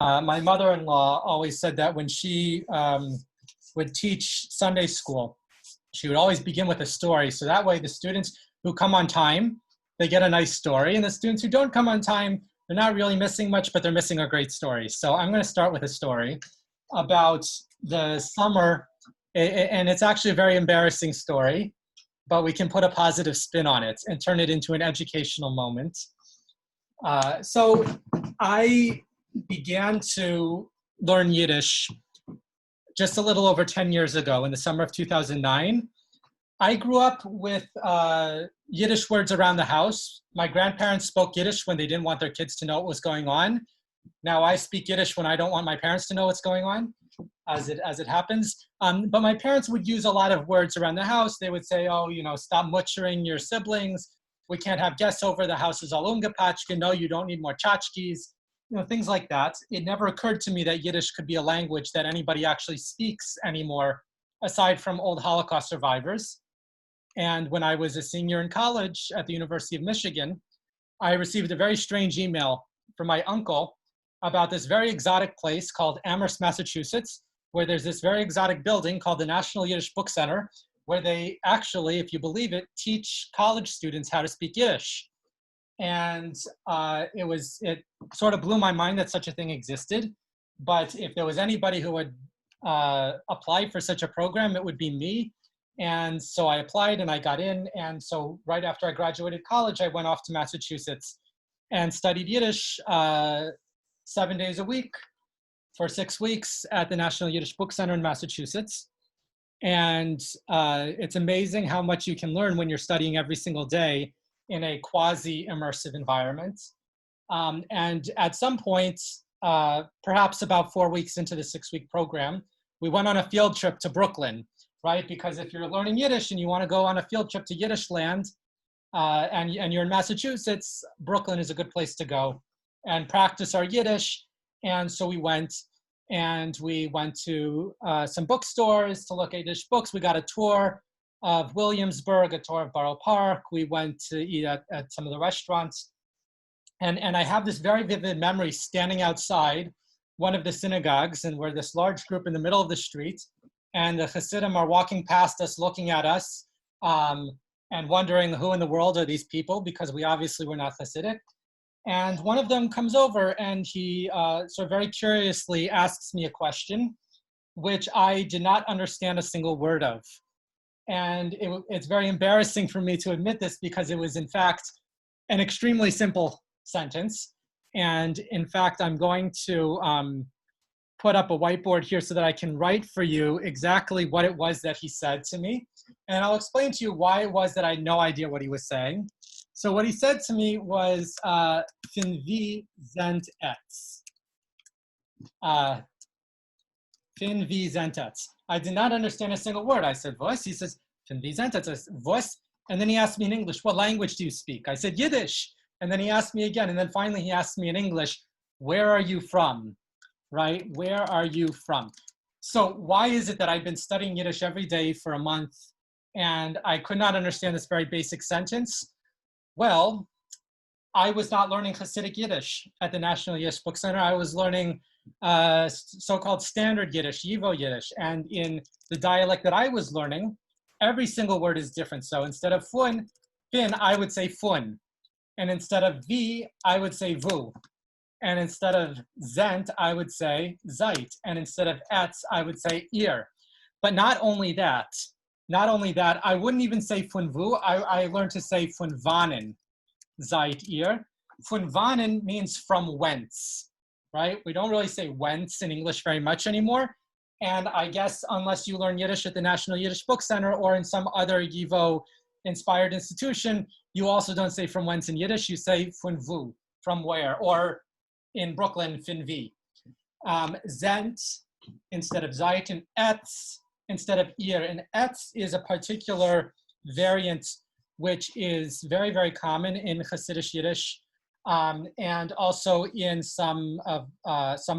My mother-in-law always said that when she would teach Sunday school, she would always begin with a story. So that way the students who come on time, they get a nice story. And the students who don't come on time, they're not really missing much, but they're missing a great story. So I'm going to start with a story about the summer. And it's actually a very embarrassing story, but we can put a positive spin on it and turn it into an educational moment. So I began to learn Yiddish just a little over 10 years ago in the summer of 2009. I grew up with Yiddish words around the house. My grandparents spoke Yiddish when they didn't want their kids to know what was going on. Now I speak Yiddish when I don't want my parents to know what's going on, as it happens. But my parents would use a lot of words around the house. They would say, oh, stop butchering your siblings. We can't have guests over. The house is all ungepatchke. No, you don't need more tchotchkes. Things like that. It never occurred to me that Yiddish could be a language that anybody actually speaks anymore, aside from old Holocaust survivors. And when I was a senior in college at the University of Michigan, I received a very strange email from my uncle about this very exotic place called Amherst, Massachusetts, where there's this very exotic building called the National Yiddish Book Center, where they actually, if you believe it, teach college students how to speak Yiddish. And it sort of blew my mind that such a thing existed. But if there was anybody who would apply for such a program, it would be me. And so I applied and I got in. And so right after I graduated college, I went off to Massachusetts and studied Yiddish 7 days a week for 6 weeks at the National Yiddish Book Center in Massachusetts. And it's amazing how much you can learn when you're studying every single day in a quasi-immersive environment. And at some point, perhaps about 4 weeks into the 6-week program, we went on a field trip to Brooklyn, right? Because if you're learning Yiddish and you want to go on a field trip to Yiddish land, and you're in Massachusetts, Brooklyn is a good place to go and practice our Yiddish. And so we went to some bookstores to look at Yiddish books. We got a tour of Williamsburg, a tour of Borough Park. We went to eat at some of the restaurants. And I have this very vivid memory standing outside one of the synagogues, and we're this large group in the middle of the street, and the Hasidim are walking past us, looking at us, and wondering who in the world are these people, because we obviously were not Hasidic. And one of them comes over and he sort of very curiously asks me a question, which I did not understand a single word of. And it's very embarrassing for me to admit this, because it was in fact an extremely simple sentence. And in fact, I'm going to put up a whiteboard here so that I can write for you exactly what it was that he said to me. And I'll explain to you why it was that I had no idea what he was saying. So what he said to me was, "Fin wie sind etz?" Fin wie sind etz? I did not understand a single word. I said, "Vos?" He says, "Fin wie sind etz?" I said, "Vos?" And then he asked me in English, "What language do you speak?" I said, "Yiddish." And then he asked me again. And then finally he asked me in English, "Where are you from?" Right? Where are you from? So why is it that I've been studying Yiddish every day for a month and I could not understand this very basic sentence? Well, I was not learning Hasidic Yiddish at the National Yiddish Book Center. I was learning so-called standard Yiddish, Yivo Yiddish. And in the dialect that I was learning, every single word is different. So instead of fin, I would say fun. And instead of vi, I would say vu. And instead of zent, I would say zeit. And instead of etz, I would say ear. But not only that, I wouldn't even say fun vu. I learned to say fun vanen, zeit ear. Fun vanen means from whence, right? We don't really say whence in English very much anymore. And I guess unless you learn Yiddish at the National Yiddish Book Center or in some other Yivo-inspired institution, you also don't say from whence in Yiddish. You say fun vu, from where, or in Brooklyn, fin vi. Zent instead of zeit, and etz instead of ear. And etz is a particular variant which is very, very common in Hasidic Yiddish, and also in some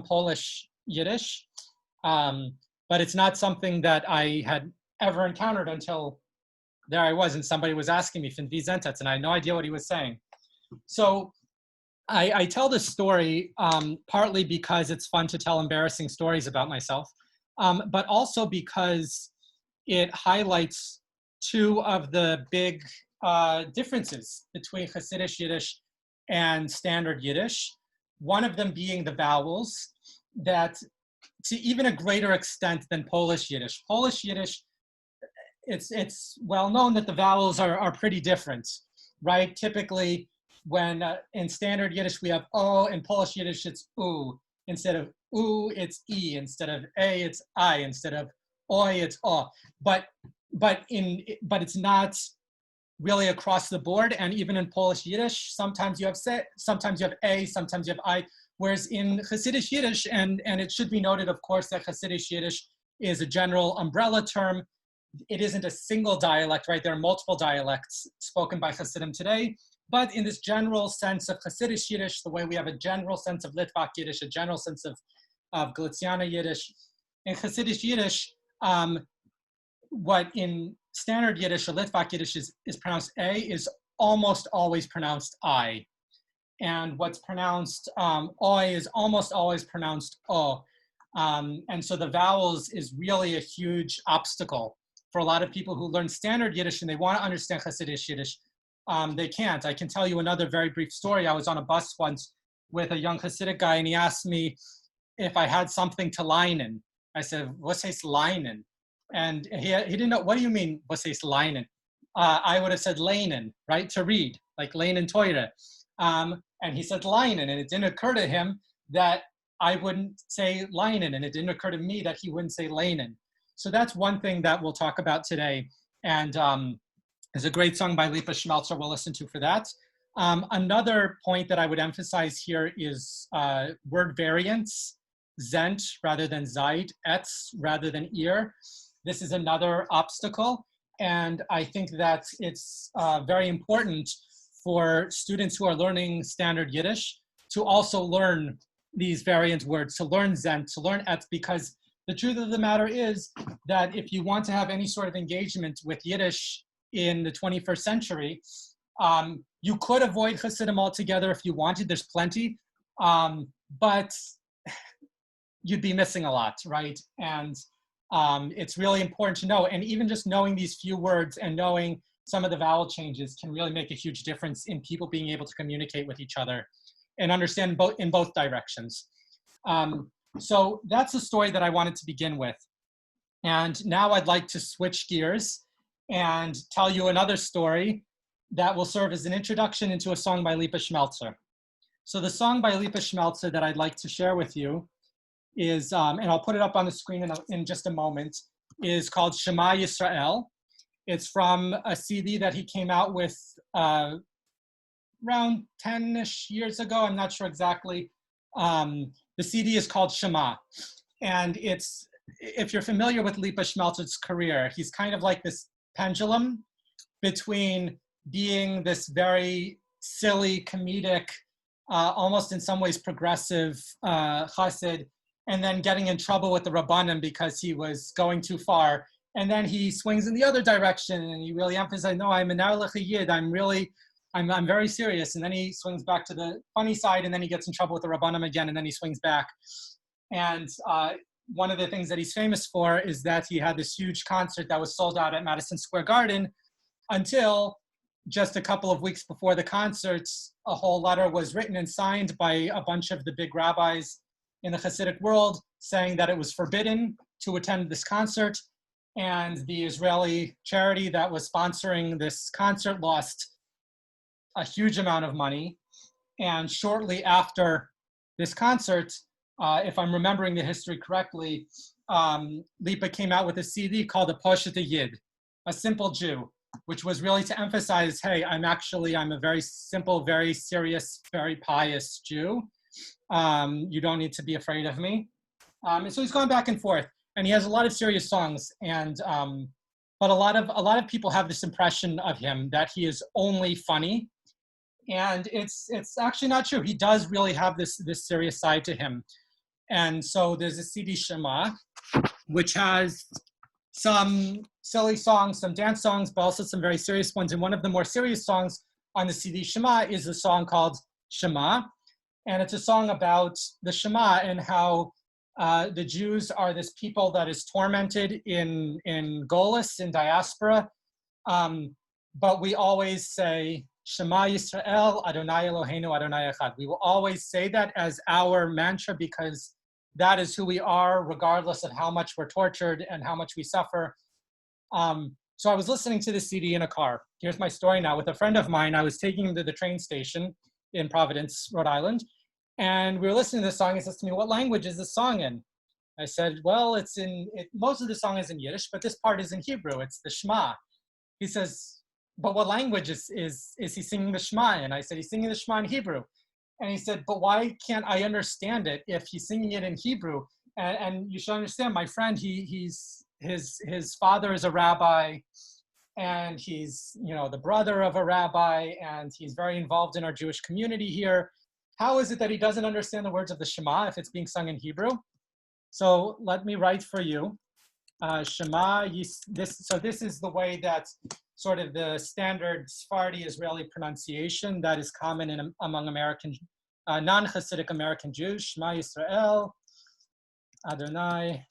Polish Yiddish. But it's not something that I had ever encountered until there I was, and somebody was asking me, fin vi zent etz, and I had no idea what he was saying. So I tell this story partly because it's fun to tell embarrassing stories about myself, but also because it highlights two of the big differences between Hasidic Yiddish and standard Yiddish. One of them being the vowels, that to even a greater extent than Polish Yiddish. Polish Yiddish, it's well known that the vowels are pretty different, right? Typically, when in standard Yiddish we have O, in Polish Yiddish it's U. Instead of U, it's E. Instead of A, it's I. Instead of Oi, it's O. But it's not really across the board. And even in Polish Yiddish, sometimes you have se, sometimes you have A, sometimes you have I. Whereas in Hasidic Yiddish, and it should be noted, of course, that Hasidic Yiddish is a general umbrella term. It isn't a single dialect, right? There are multiple dialects spoken by Hasidim today. But in this general sense of Hasidic Yiddish, the way we have a general sense of Litvak Yiddish, a general sense of Galiciana Yiddish, in Hasidic Yiddish, what in standard Yiddish or Litvak Yiddish is pronounced A is almost always pronounced I. And what's pronounced Oi is almost always pronounced O. And so the vowels is really a huge obstacle for a lot of people who learn standard Yiddish and they want to understand Hasidic Yiddish. They can't. I can tell you another very brief story. I was on a bus once with a young Hasidic guy and he asked me if I had something to leinen. I said, "Was heißt leinen?" And he didn't know, what do you mean, was heißt leinen? I would have said leinen, right? To read, like leinen Teure. And he said leinen, and it didn't occur to him that I wouldn't say leinen, and it didn't occur to me that he wouldn't say leinen. So that's one thing that we'll talk about today. And there's a great song by Lipa Schmeltzer we'll listen to for that. Another point that I would emphasize here is word variants, zent rather than seid, etz rather than ihr. This is another obstacle. And I think that it's very important for students who are learning standard Yiddish to also learn these variant words, to learn zent, to learn etz, because the truth of the matter is that if you want to have any sort of engagement with Yiddish in the 21st century, you could avoid Hasidim altogether if you wanted. There's plenty, but you'd be missing a lot, right? And it's really important to know. And even just knowing these few words and knowing some of the vowel changes can really make a huge difference in people being able to communicate with each other and understand in both directions. So that's the story that I wanted to begin with. And now I'd like to switch gears and tell you another story that will serve as an introduction into a song by Lipa Schmeltzer. So the song by Lipa Schmeltzer that I'd like to share with you is, and I'll put it up on the screen in just a moment, is called Shema Yisrael. It's from a CD that he came out with around 10-ish years ago. I'm not sure exactly. The CD is called Shema. And it's, if you're familiar with Lipa Schmeltzer's career, he's kind of like this pendulum between being this very silly, comedic, almost in some ways progressive chassid, and then getting in trouble with the Rabbanim because he was going too far. And then he swings in the other direction and he really emphasizes, no, I'm an Erlich Yid, I'm very serious. And then he swings back to the funny side and then he gets in trouble with the Rabbanim again and then he swings back. And one of the things that he's famous for is that he had this huge concert that was sold out at Madison Square Garden until just a couple of weeks before the concert, a whole letter was written and signed by a bunch of the big rabbis in the Hasidic world saying that it was forbidden to attend this concert. And the Israeli charity that was sponsoring this concert lost a huge amount of money. And shortly after this concert, if I'm remembering the history correctly, Lipa came out with a CD called A Poshet Yid, a simple Jew, which was really to emphasize, hey, I'm a very simple, very serious, very pious Jew. You don't need to be afraid of me. And so he's gone back and forth, and he has a lot of serious songs. And but a lot of people have this impression of him that he is only funny, and it's actually not true. He does really have this serious side to him. And so there's a CD Shema, which has some silly songs, some dance songs, but also some very serious ones. And one of the more serious songs on the CD Shema is a song called Shema. And it's a song about the Shema and how the Jews are this people that is tormented in Golus, in diaspora. But we always say, Shema Yisrael, Adonai Eloheinu, Adonai Echad. We will always say that as our mantra because that is who we are, regardless of how much we're tortured and how much we suffer. So I was listening to the CD in a car. Here's my story now. With a friend of mine, I was taking him to the train station in Providence, Rhode Island. And we were listening to the song. He says to me, what language is this song in? I said, well, most of the song is in Yiddish, but this part is in Hebrew. It's the Shema. He says, but what language is he singing the Shema in? I said, he's singing the Shema in Hebrew. And he said, but why can't I understand it if he's singing it in Hebrew? And you should understand, my friend, his father is a rabbi, and he's the brother of a rabbi, and he's very involved in our Jewish community here. How is it that he doesn't understand the words of the Shema if it's being sung in Hebrew? So let me write for you. Shema, so this is the way that sort of the standard Sephardi Israeli pronunciation that is common among American, non-Hasidic American Jews. Shema Yisrael, Adonai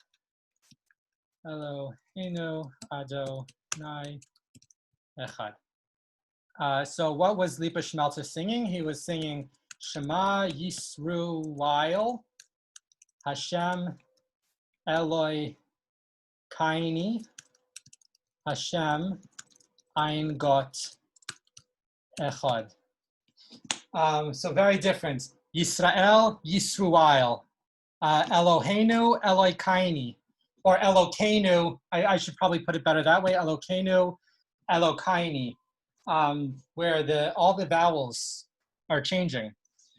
Eloheinu, Adonai Echad. So what was Lipa Schmeltzer singing? He was singing Shema Yisruel, Hashem Eloi Kaini, Hashem Ein Got Echad. So very different. Yisrael, Yisruel. Eloheinu, Eloi Kaini. Or Elokeinu, I should probably put it better that way. Elokeinu, Elokaini, where all the vowels are changing.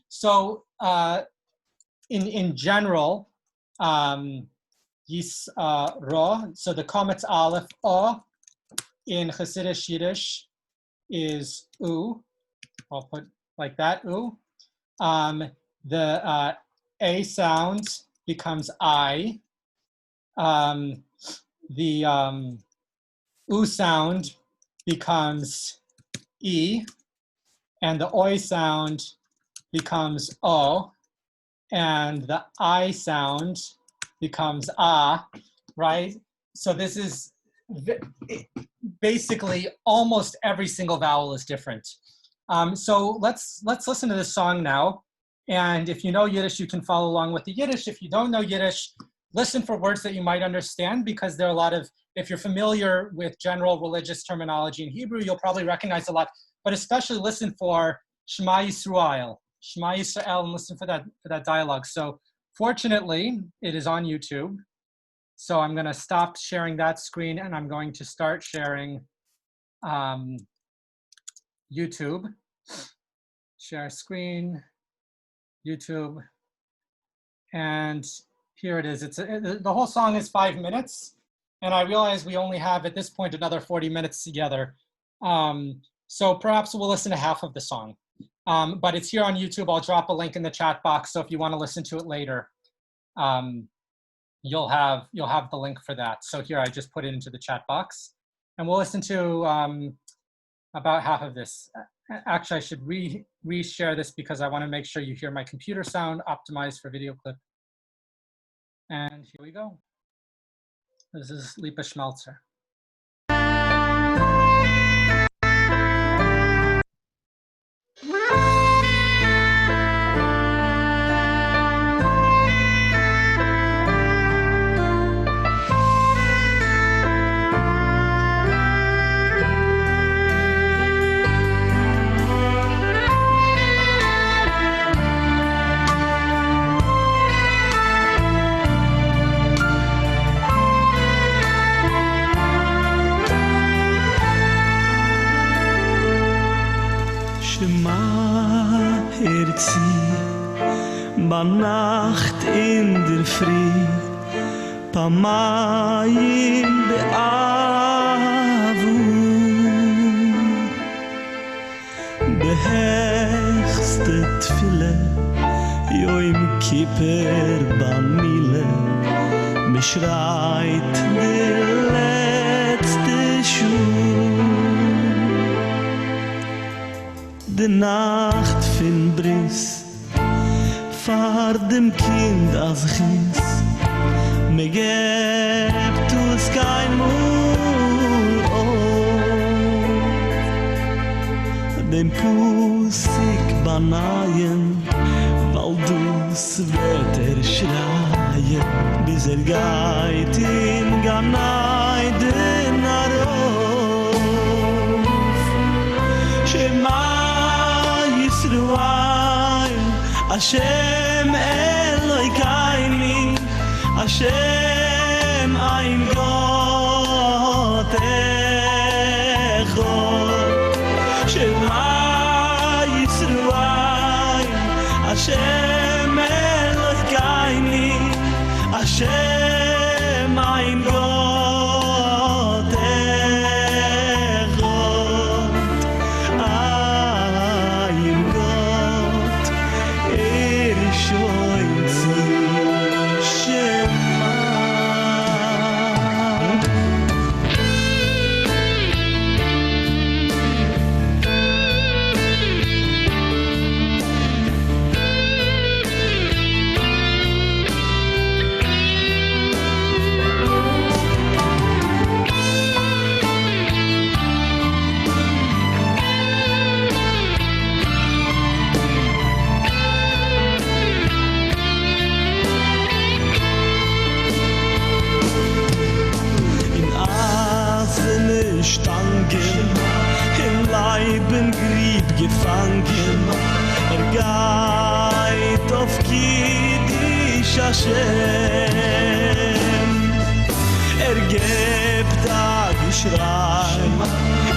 So in general, Yisro, so the Kometz Aleph O in Hasidic Yiddish is U. I'll put like that, U. The A sound becomes I. The U sound becomes E, and the Oi sound becomes O, and the I sound becomes A, right? So this is basically almost every single vowel is different. So let's listen to this song now. And if you know Yiddish, you can follow along with the Yiddish. If you don't know Yiddish, listen for words that you might understand, because there are a lot of, if you're familiar with general religious terminology in Hebrew, you'll probably recognize a lot, but especially listen for Shema Yisrael, and listen for that dialogue. So fortunately, it is on YouTube. So I'm going to stop sharing that screen, and I'm going to start sharing YouTube. Share screen, YouTube, and here it is. The whole song is 5 minutes, and I realize we only have at this point another 40 minutes together. So perhaps we'll listen to half of the song. But it's here on YouTube. I'll drop a link in the chat box, so if you want to listen to it later, you'll have the link for that. So here I just put it into the chat box, and we'll listen to about half of this. Actually, I should re-share this because I want to make sure you hear my computer sound optimized for video clip. And here we go. This is Lipa Schmeltzer. Nacht in der Früh, Pamayim be'avu, behechste Tfile, Yom Kippur bamile, mishreit der letzte Schuh. Die Nacht fin Bris, fahr dem Kind als Chiss. Me gebt us kein Mul auf. Dem Pusik banaien, weil du's wird schreien, bis geht in Ganeiden arauf. Shema Yisrael, Hashem Elokeinu, Hashem ein Gott echad. Shema Yisrael, Hashem Elokeinu, Hashem ein Gott echad. Ein Gott shoin zi Shema. Stangen, im Leiben Grieb gefangen, geht auf Yiddish Hashem. Gibt ein Geschrei,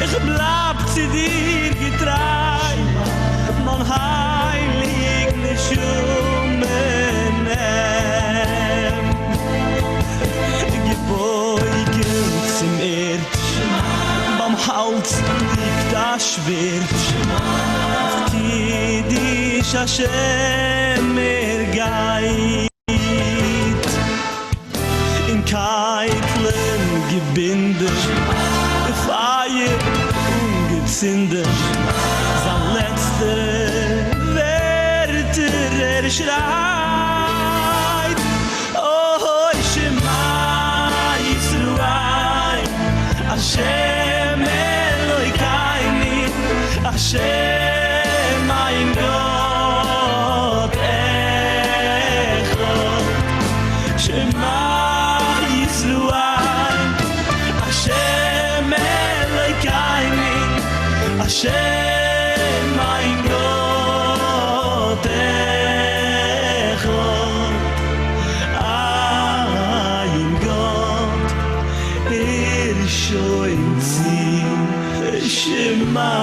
ich bleib zu dir getreu, mein heilig Neshumenem. Gebeugen zum Erd, beim Hals liegt das Schwert. Yiddish Hashem geht in keitlen Gebinde, Feier ungezündet, sein letzte Wörter schreit. Oh, Shema Yisrael, Hashem Elokeinu, Hashem mein Gott echad. Shema Yisrael, Hashem Elokeinu, Hashem mein Gott echad. Ein Gott shoin zi Shema.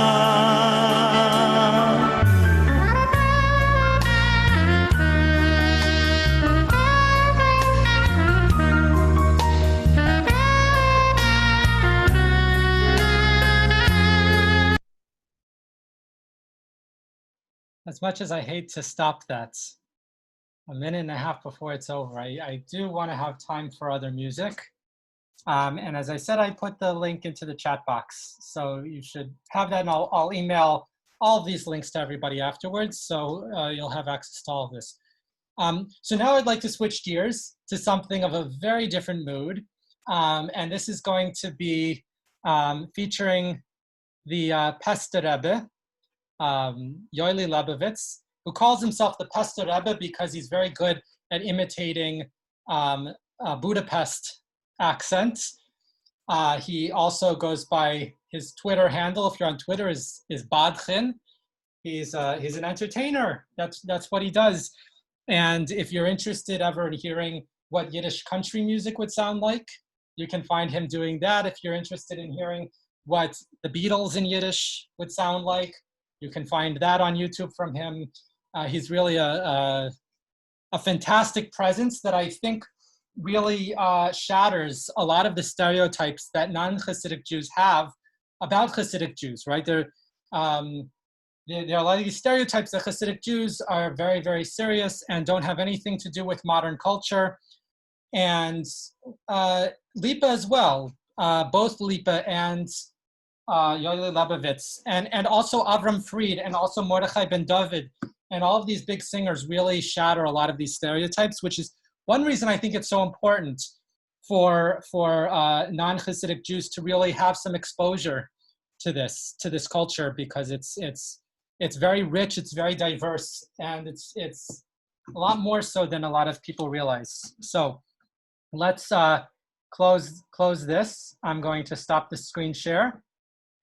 As much as I hate to stop that a minute and a half before it's over, I do want to have time for other music. And as I said, I put the link into the chat box. So you should have that, and I'll email all of these links to everybody afterwards. So you'll have access to all of this. So now I'd like to switch gears to something of a very different mood. And this is going to be featuring the Pester Rebbe, Yoely Lebovits, who calls himself the Pester Rebbe because he's very good at imitating Budapest accent. He also goes by his Twitter handle, if you're on Twitter, is Badchin. He's an entertainer. That's what he does. And if you're interested ever in hearing what Yiddish country music would sound like, you can find him doing that. If you're interested in hearing what the Beatles in Yiddish would sound like, you can find that on YouTube from him. He's really a fantastic presence that I think really shatters a lot of the stereotypes that non-Hasidic Jews have about Hasidic Jews, right? There are a lot of these stereotypes that Hasidic Jews are very, very serious and don't have anything to do with modern culture. And Lipa as well, both Lipa and Yoely Lebovits, and also Avram Fried, and also Mordechai ben David, And all of these big singers really shatter a lot of these stereotypes, which is one reason I think it's so important for non-Hasidic Jews to really have some exposure to this culture, because it's very rich, it's very diverse, and it's a lot more so than a lot of people realize. So let's close this. I'm going to stop the screen share,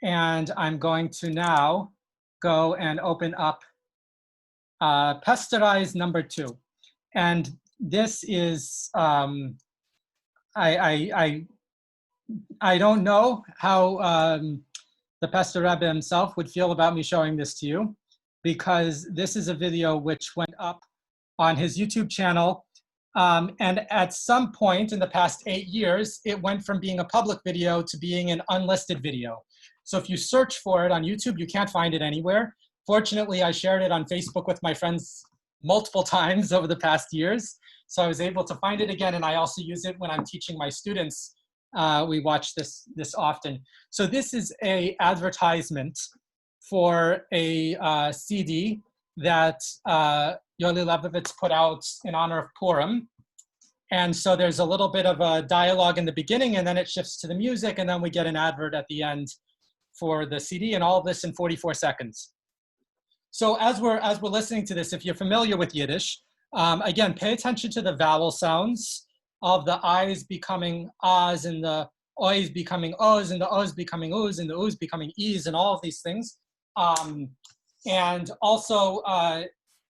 and I'm going to now go and open up Pesterize number 2. And this is, I don't know how the Pester Rebbe himself would feel about me showing this to you, because this is a video which went up on his YouTube channel. And at some point in the past 8 years, it went from being a public video to being an unlisted video. So if you search for it on YouTube, you can't find it anywhere. Fortunately, I shared it on Facebook with my friends multiple times over the past years. So I was able to find it again, and I also use it when I'm teaching my students. We watch this often. So this is a advertisement for a CD that Yoely Lebovits put out in honor of Purim. And so there's a little bit of a dialogue in the beginning, and then it shifts to the music, and then we get an advert at the end for the CD, and all of this in 44 seconds. So as we're listening to this, if you're familiar with Yiddish, again, pay attention to the vowel sounds of the I's becoming A's, and the O's becoming O's, and the O's becoming U's, and the U's becoming E's, and all of these things. And also,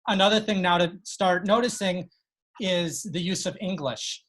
another thing now to start noticing is the use of English.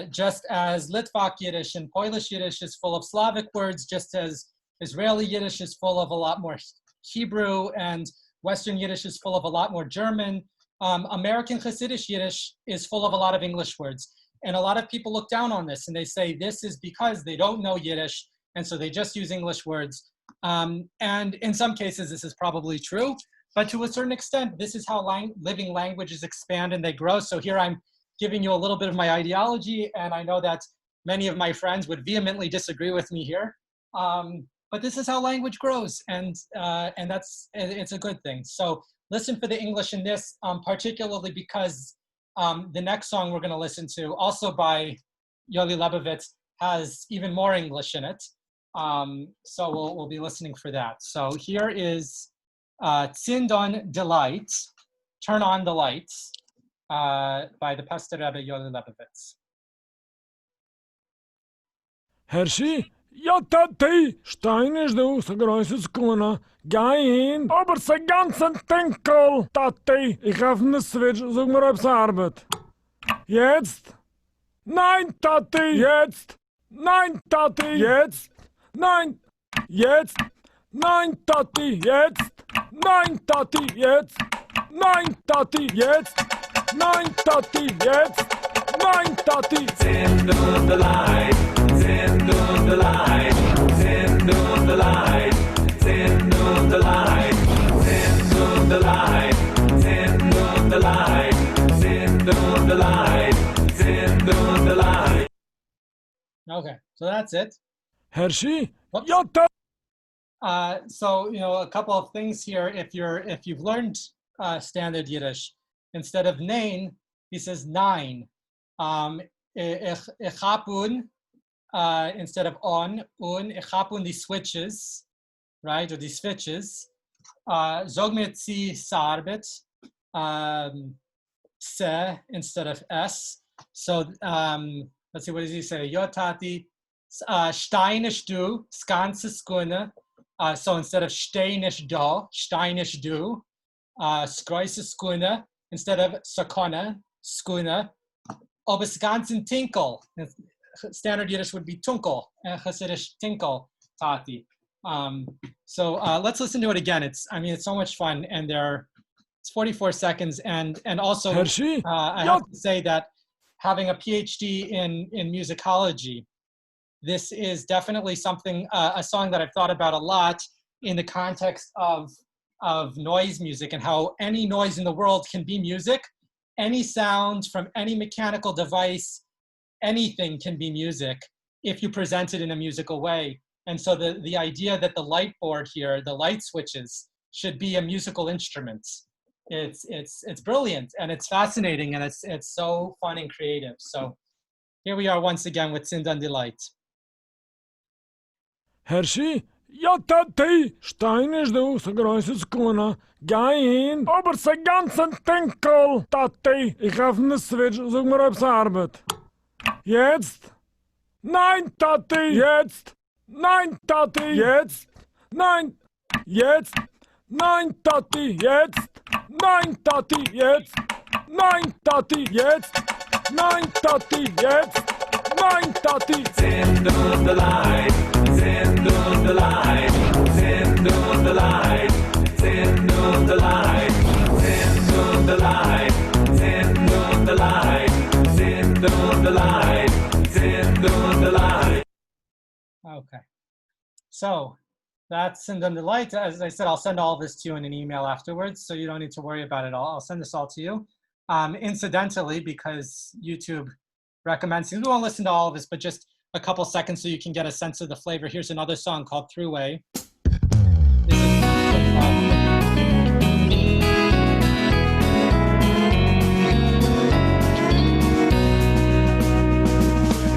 Just as Litvak Yiddish and Polish Yiddish is full of Slavic words, just as Israeli Yiddish is full of a lot more Hebrew, and Western Yiddish is full of a lot more German, American Chassidic Yiddish is full of a lot of English words. And a lot of people look down on this, and they say this is because they don't know Yiddish, and so they just use English words. And in some cases, this is probably true, but to a certain extent, this is how living languages expand and they grow. So here I'm giving you a little bit of my ideology, and I know that many of my friends would vehemently disagree with me here. But this is how language grows, and it's a good thing. So listen for the English in this, particularly because the next song we're going to listen to, also by Yoely Lebovits, has even more English in it. So we'll be listening for that. So here is Zind on the Lights, Turn on the Lights, by the Pester Rebbe Yoely Lebovits. Hershey, ja Tati, Stein ist du, so großes Kuna, geh aber so ganzen Tinkel, Tati, ich hab ne Switch, sag mir ob's Arbeit. Jetzt? Nein, Tati, jetzt! Nein, Tati, jetzt! Nein, jetzt! Nein, Tati, jetzt! Nein, Tati, jetzt! Nein, Tati, jetzt! Nein, Tati, jetzt! Nein, Tati! Send on the light, send on the light, send on the light, send on the light, send on the light, send on the light, send on the light, send on the light. Okay, so that's it. Hershey, Whoops. ja Tati! So a couple of things here. If you've learned standard Yiddish, instead of nein, he says nine. Ich hapun, instead of on, ich hapun the switches, right, or the switches. Zog mir zi sarbet, se instead of s. So let's see, what does he say? Yotati, steinish du, skanse skune. So instead of steinish do, steinish du. Skreise skune, instead of sakona, skune. Obes ganzen tinkel. Standard Yiddish would be tunkel, and Hasidic tinkel, tati. So let's listen to it again. It's so much fun, and it's 44 seconds, and also I have to say that having a PhD in musicology, this is definitely something, a song that I've thought about a lot in the context of noise music, and how any noise in the world can be music. Any sound from any mechanical device, anything can be music if you present it in a musical way. And so the idea that the light board here, the light switches, should be a musical instrument, it's brilliant and it's fascinating and it's so fun and creative. So here we are once again with Sind und Delight. Hershey, ja Tati, Stein ist du, so großes Kuna. Geh hin, aber so ganzen Tinkel. Tati, ich hab ne Switch, sag mir ob's Arbeit. Jetzt? Nein, Tati, jetzt! Nein, Tati, jetzt! Nein, jetzt! Nein, Tati, jetzt! Nein, Tati, jetzt! Nein, Tati, jetzt! Nein, Tati, jetzt! Nein, Tati! Sind und Delight, Sind und Delight, Sind und Delight, Sind und Delight, Sind und Delight, Sind und Delight, Sind und Delight, Sind und Delight. Okay, so that's Sind und Delight. As I said, I'll send all of this to you in an email afterwards, so you don't need to worry about it all. I'll send this all to you. Incidentally, because YouTube recommends, you won't listen to all of this, but just a couple seconds so you can get a sense of the flavor. Here's another song called Throughway. This is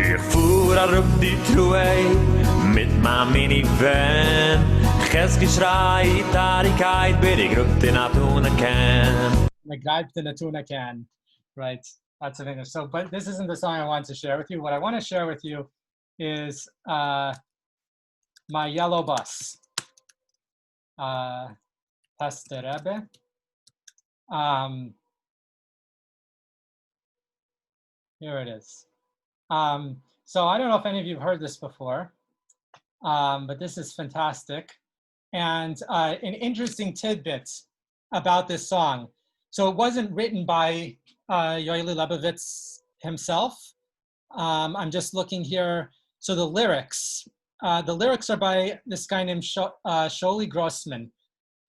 Ich fuhr auf die Throughway mit meinem Minivan. Geschrei, Tarigkeit, bin ich rückt in Atuna can. McGripe the Natuna can, right? That's of English. So, but this isn't the song I want to share with you. What I want to share with you is My Yellow Bus, Pester Rebbe. Here it is. So I don't know if any of you have heard this before, but this is fantastic. And an interesting tidbit about this song. So it wasn't written by Yoely Lebovits himself. I'm just looking here. So the lyrics are by this guy named Shuli Grossman,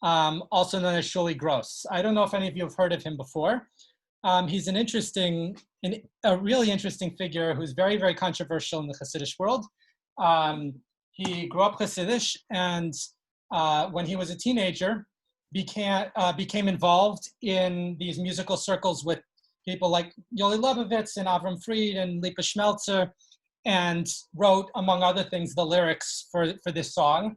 also known as Shuli Gross. I don't know if any of you have heard of him before. He's a really interesting figure who's very, very controversial in the Hasidic world. He grew up Hasidic, and when he was a teenager, became involved in these musical circles with people like Yoely Lebovits and Avram Fried and Lipa Schmeltzer, and wrote, among other things, the lyrics for this song,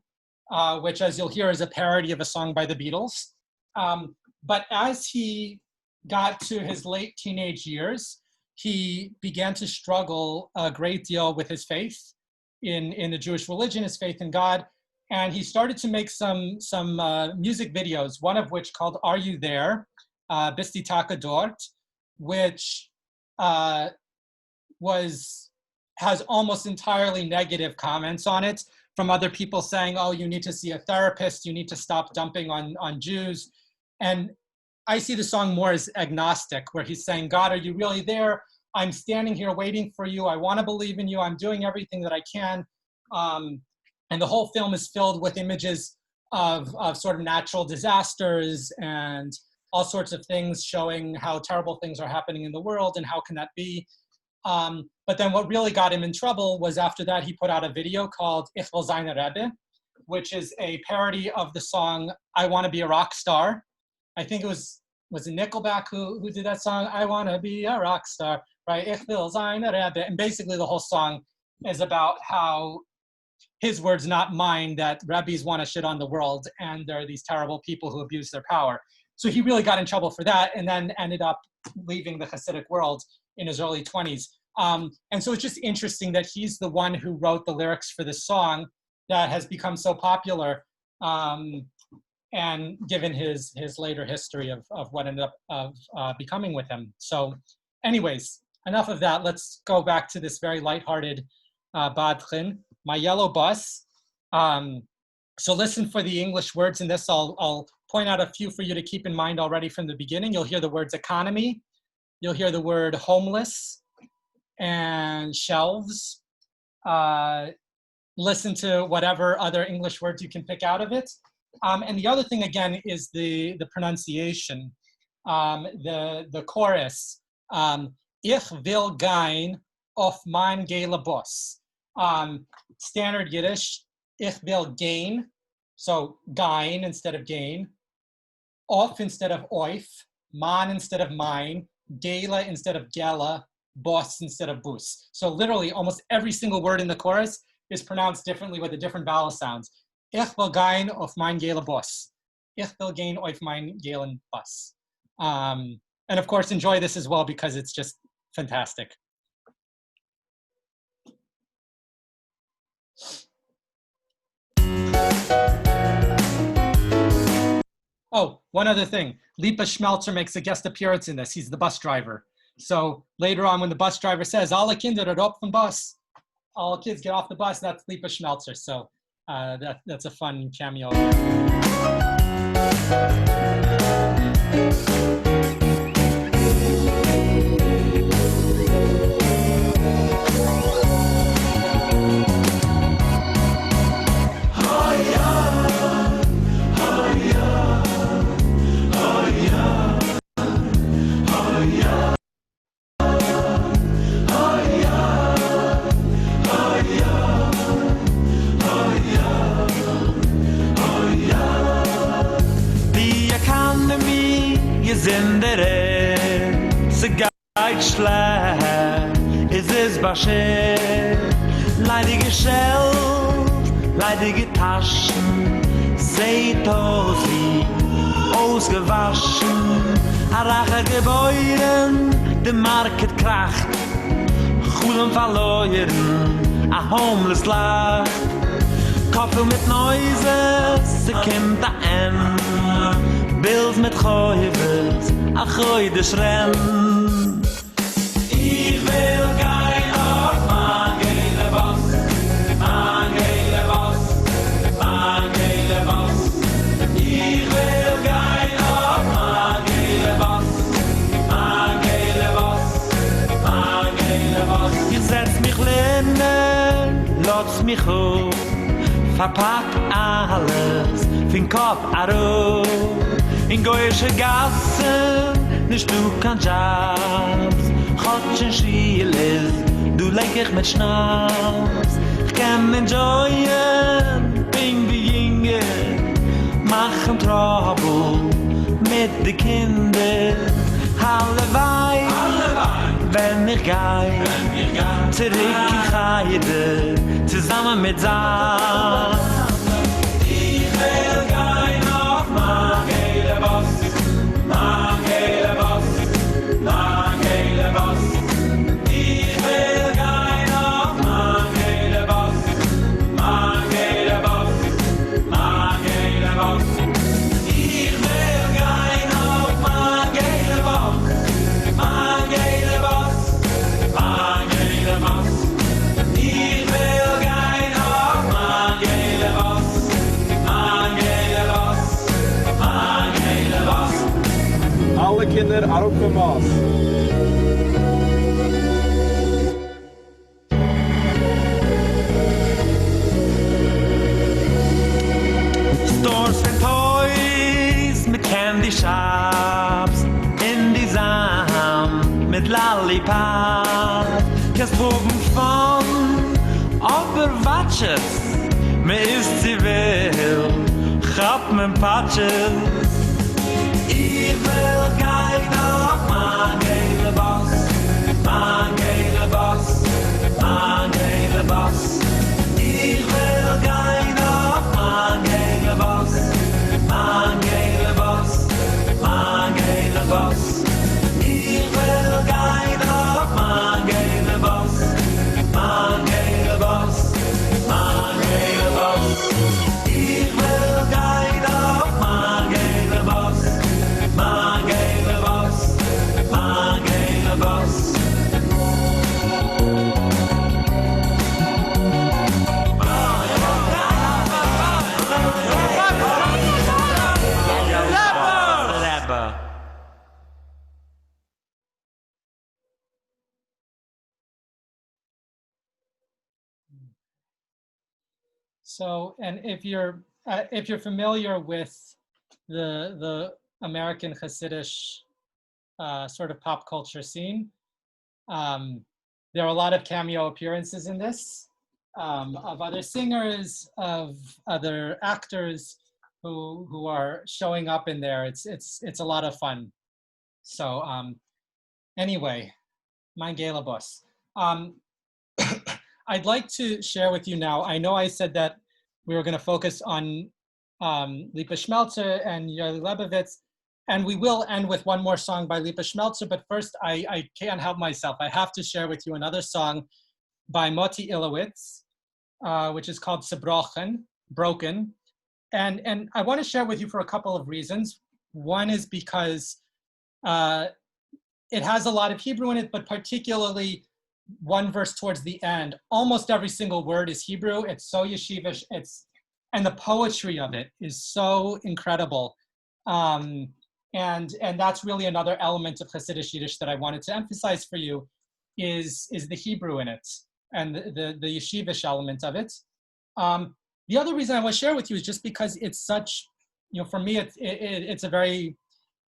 which, as you'll hear, is a parody of a song by the Beatles. But as he got to his late teenage years, he began to struggle a great deal with his faith in the Jewish religion, his faith in God. And he started to make some music videos, one of which called Are You There? Bist die Taka dort, which has almost entirely negative comments on it from other people saying, oh, you need to see a therapist, you need to stop dumping on Jews. And I see the song more as agnostic, where he's saying, God, are you really there? I'm standing here waiting for you. I want to believe in you. I'm doing everything that I can. And the whole film is filled with images of sort of natural disasters and all sorts of things showing how terrible things are happening in the world and how can that be. But then what really got him in trouble was after that he put out a video called Ich will sein a Rebbe, which is a parody of the song I Want to Be a Rock Star. I think it was it Nickelback who did that song, I Want to Be a Rock Star, right? Ich will sein a Rebbe. And basically the whole song is about how, his words, not mine, that rabbis want to shit on the world and there are these terrible people who abuse their power. So he really got in trouble for that and then ended up leaving the Hasidic world in his early 20s. And so it's just interesting that he's the one who wrote the lyrics for this song that has become so popular, and given his later history of what ended up becoming with him. So anyways, enough of that. Let's go back to this very lighthearted Badchin, My Yellow Bus. So listen for the English words in this. I'll point out a few for you to keep in mind already from the beginning. You'll hear the words economy. You'll hear the word homeless and shelves. Listen to whatever other English words you can pick out of it. And the other thing, again, is the pronunciation. The chorus, Ich will gehen auf mein gelbe Bus. Standard Yiddish, ich will gain, so gain instead of gain, Off instead of oif, man instead of mine, gela instead of gela, bus instead of bus. So literally almost every single word in the chorus is pronounced differently with the different vowel sounds. Ich will gehen auf mein gela bus. Ich will gehen auf mein gelen bus. And of course, enjoy this as well because it's just fantastic. Oh, one other thing. Lipa Schmeltzer makes a guest appearance in this. He's the bus driver. So later on when the bus driver says, alle Kinder er op vom bus, all kids get off the bus, that's Lipa Schmeltzer. So that's a fun cameo. Zindere, se geit schlecht, es bascher, leidige Schell, leidige Taschen, seht sie, ausgewaschen, arache Gebäuden, de Market kracht, Chulen verloren, a homeless lacht, Koppel mit Noises, se kimmt a en, Bills mit Choyves, a Choydes renn. Ich will gein auf mein gele Boss, mein gele Boss, mein gele Boss. Ich will gein auf mein gele Boss, mein gele Boss, mein gele Boss. Ich setz mich lehnen, lotz mich hoch, verpack alles, fin Kopf aro. In goyische Gassen, nicht du kann Jobs, Chotschen Schieles, du leck ich mit Schnaps. Ich kann enjoyen, bin wie Jinge, machen Trouble mit de Kinder. Hallewei, wenn ich geh, zurück in Heide, zusammen mit Sam. Ich will gehen auf mein gele Boss, mein gele Boss, mein gele Boss. Ich will gehen auf mein gele Boss, mein gele Boss, mein gele Boss. Ich will gehen auf mein gele Boss, mein gele Boss, mein gele Boss. Ich will gehen auf mein gele Boss, mein gele Boss, mein gele Boss. Alle Kinder auf dem Boss. Stores and toys mit candy shops in die Sam mit Lollipops. Kannst proben von Oberwatches, mir ist sie will, hab mein Patches. Ich will gehen auf mein gele Boss, mein gele Boss, mein gele Boss. Ich will gehen auf mein gele Boss, mein gele Boss, mein gele Boss. Ich will gehen auf mein gele Boss, mein gele Boss, mein gele Boss. Ich will gehen auf mein gele Boss, mein gele Boss, mein gele Boss. Rebbe. So, and if you're familiar with the American Hasidic sort of pop culture scene, there are a lot of cameo appearances in this of other singers, of other actors. who are showing up in there. It's a lot of fun. So anyway, mein Gelabus. I'd like to share with you now. I know I said that we were going to focus on Lipa Schmeltzer and Yoely Lebovits, and we will end with one more song by Lipa Schmeltzer. But first, I can't help myself. I have to share with you another song by Motti Ilowitz, which is called Zerbrochen, Broken. And I want to share with you for a couple of reasons. One is because it has a lot of Hebrew in it, but particularly one verse towards the end. Almost every single word is Hebrew. It's so yeshivish. And the poetry of it is so incredible. And that's really another element of Hasidic Yiddish that I wanted to emphasize for you is the Hebrew in it and the yeshivish element of it. The other reason I want to share with you is just because it's such, for me, it's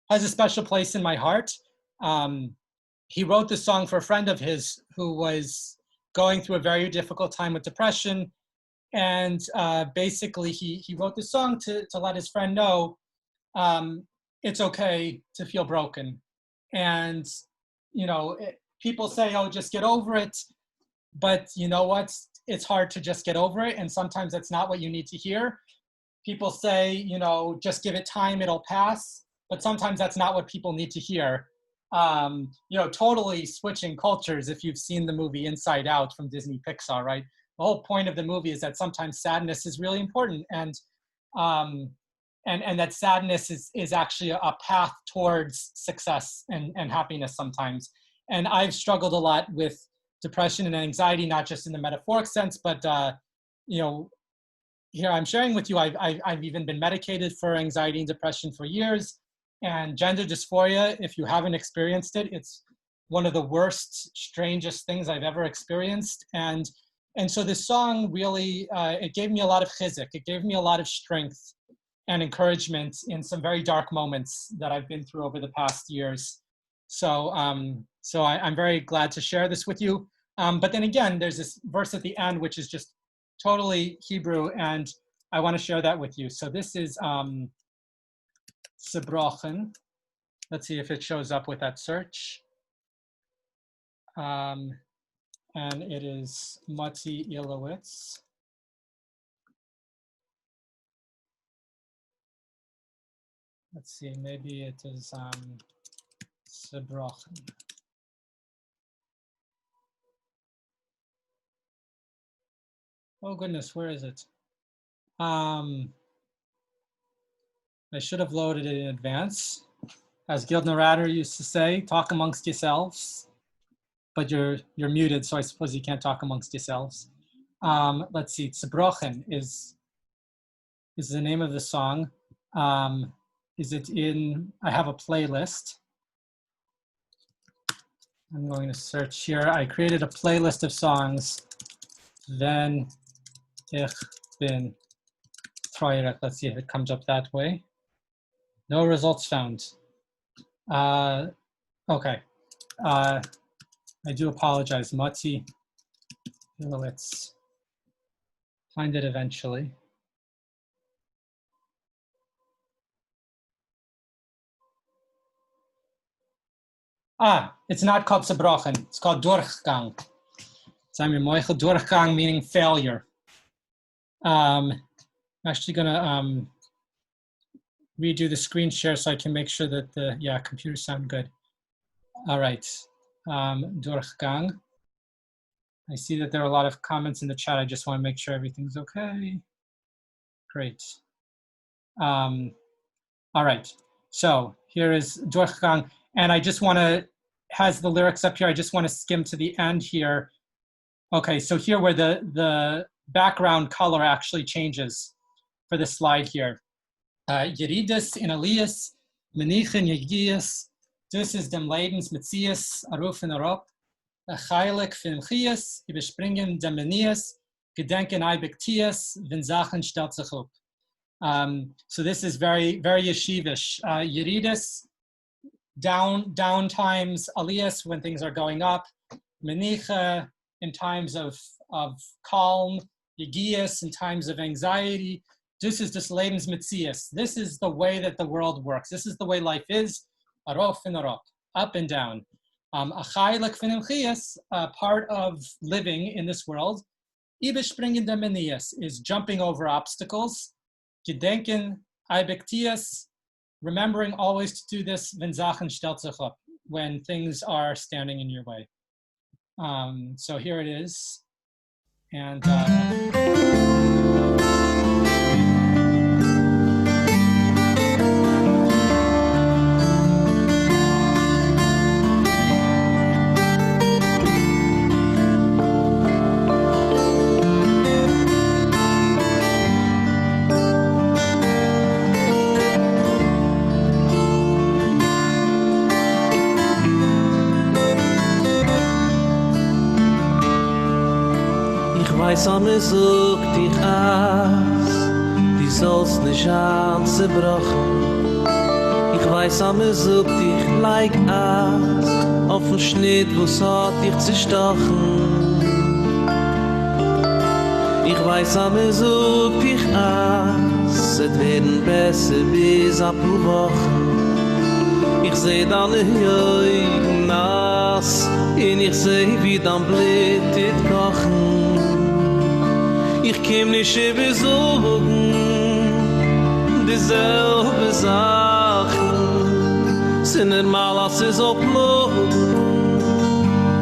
has a special place in my heart. He wrote this song for a friend of his who was going through a very difficult time with depression. And basically he wrote this song to let his friend know it's okay to feel broken. And, people say, oh, just get over it. But you know what? It's hard to just get over it. And sometimes that's not what you need to hear. People say, just give it time, it'll pass. But sometimes that's not what people need to hear. Totally switching cultures. If you've seen the movie Inside Out from Disney Pixar, right? The whole point of the movie is that sometimes sadness is really important. And that sadness is actually a path towards success and happiness sometimes. And I've struggled a lot with depression and anxiety, not just in the metaphoric sense, but here I'm sharing with you, I've even been medicated for anxiety and depression for years. And gender dysphoria, if you haven't experienced it, it's one of the worst, strangest things I've ever experienced. And so this song really, it gave me a lot of chizik. It gave me a lot of strength and encouragement in some very dark moments that I've been through over the past years. So I'm very glad to share this with you. But then again, there's this verse at the end, which is just totally Hebrew, and I want to share that with you. So this is Zerbrochen. Let's see if it shows up with that search. And it is Motti Ilowitz. Let's see, maybe it is Zerbrochen. Oh goodness, where is it? I should have loaded it in advance. As Gildner Ratter used to say, talk amongst yourselves. But you're muted, so I suppose you can't talk amongst yourselves. Let's see, Zerbrochen is the name of the song. Is it in, I have a playlist. I'm going to search here. I created a playlist of songs. Then ich bin traurig. Let's see if it comes up that way. No results found. Okay. I do apologize. Motti Ilowitz. Find it eventually. It's not called Zerbrochen. It's called Durchgang. Durchgang meaning failure. I'm actually going to redo the screen share so I can make sure that the computers sound good. All right, Durchgang. I see that there are a lot of comments in the chat. I just want to make sure everything's okay. Great. All right, so here is Durchgang, and I just want to, has the lyrics up here, I just want to skim to the end here. Okay, so here where the background color actually changes for this slide here. Yeridas in Elias, Menichen Yegias, dus is dem Leidens Metzias, Arufen Arop, Achailik Finchias, Überspringen dem Menias, Gedenken Eibektias, wenn Sachen stellt sich up. So this is very, very yeshivish. Yeridas, down times, Elias when things are going up, Menicha in times of calm, Yegias in times of anxiety, this is des Lebensmetzies. This is the way that the world works. This is the way life is, arof and arop, up and down. A part of living in this world, überspringende Menias, is jumping over obstacles. Gedenken Eibektias, remembering always to do this, wenn Sachen stellt sich up, when things are standing in your way. So here it is. And Samme sucht dich aus, die sollst nicht anzubrochen. Ich weiß, Samme sucht dich like aus, auf dem Schnitt, wo's hat dich zerstochen. Ich weiß, Samme sucht dich aus, es werden besser bis ab paar Wochen. Ich seh deine Augen nass, und ich seh, wie dein Blit dit kochen. Ich komm nicht besuchen, dieselbe Sachen, sind einmal als es oblogen,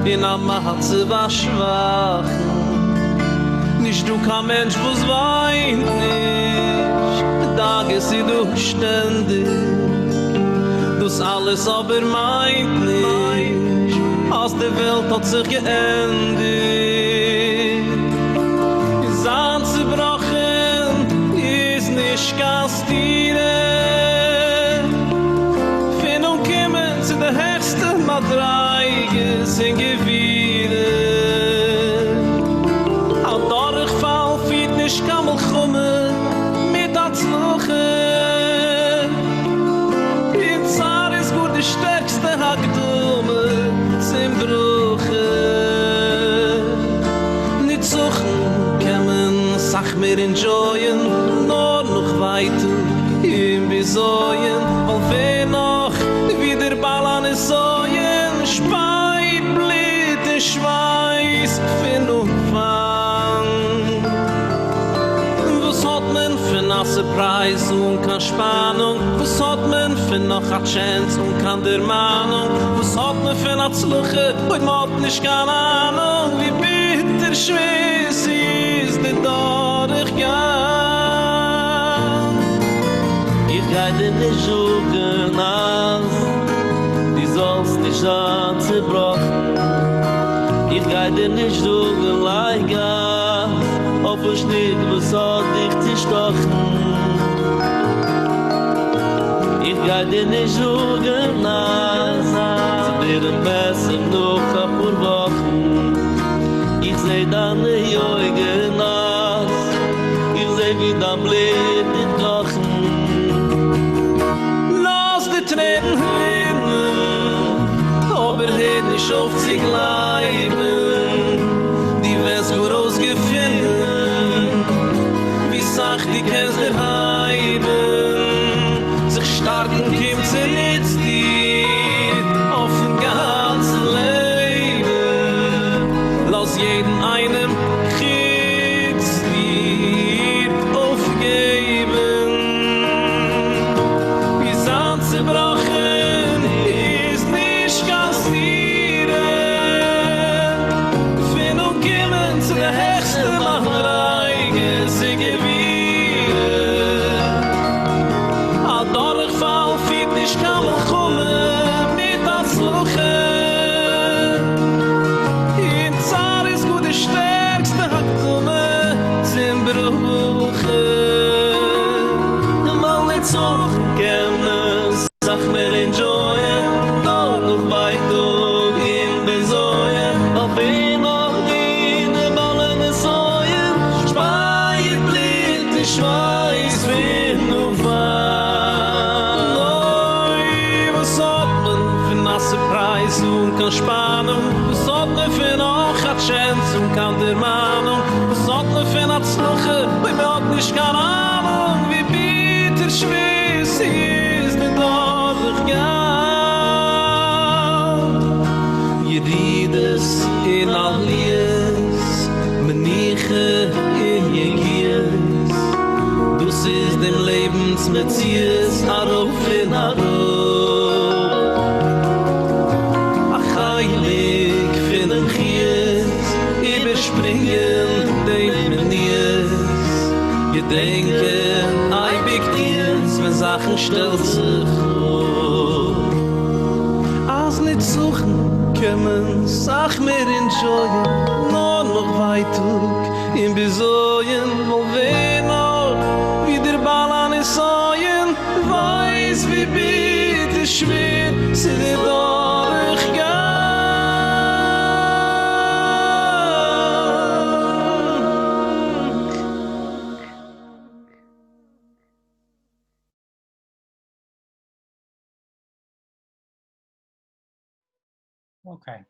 in am Herzen war schwachen. Nicht du kein Mensch, wo's weint nicht, Tage sie durchständig, das alles aber meint nicht, als die Welt hat sich geendet. Anzubrochen ist nicht kastieren. Fin und kommen zu der höchsten Madreiges in Gewieren. Auch Durchfall fiet nicht kann mal kommen mit Atzluchen. In Zar ist gut die stärkste Hackdumme zum Bruchen. Nicht suchen sag mir enjoyen, nur noch weiter im Besäuen, weil wer noch wieder Ball an es säuen, Speit, Blit, Schweiß, Finn und Fang. Was hat man für nasse Preis und keine Spannung? Was hat man für noch a Chance und keine der Mahnung? Was hat man für eine Zluche und man hat nicht keine Ahnung, wie bitter schwer sie ist der Durchgang. Ich geh dir nicht suchen aus, die sollst nicht anzubrochen. Ich geh dir nicht suchen like auf den Schnitt, was hat dich zerstochen. Ich geh dir nicht suchen aus, sie werden besser noch ein paar Wochen. Ich seh deine Augen nass, ich seh wie dein Blit in Kochen. Lass die Tränen rinnen, aber hätt nicht auf sie bleiben. Die wär's gut ausgefunden, wie sagt die kennst der Heiben. Sich starken kommt sie nicht dir auf den ganzen Leben. Lass jeden einem Kriegslied aufgeben. Wie Sand zerbrochen ist nicht kastieren. Finn und kommen zu der höchsten Macherei, sie gewieren. A Durchfall fiet nicht kann man kommen mit das Luchen. Stärkste hat kommen zum Bruchen. Mal nicht so gerne, sag mir enjoyen, noch weit in Besäuen. Auf ihn noch in den Ballen säuen, Speit, Blit, Schweiß, Wind und Fang. Was hat man für nasse Preis und kann Spannung? Was hat man für noch a Chance und kann der Meinung? Was hat man für eine Zluche? Wir hat nicht keine Ahnung. schwer sie ist mit dadurch gern. Jedides in Alies, Meniche in Jegies. Dus ist dem Lebensmetzies, Aruf in Aruf. Ach heilig finden Chies, überspringen den Menies. Gedenken, ein Big Deals, wenn Sachen stellt sich vor. Als nicht suchen, kommen, sag mir enjoyen, nur noch weitug, in Besäuen, wo wer noch, wie der Ball an es säuen, weiß, wie bitte schwer, sie dir durchgeht. Okay.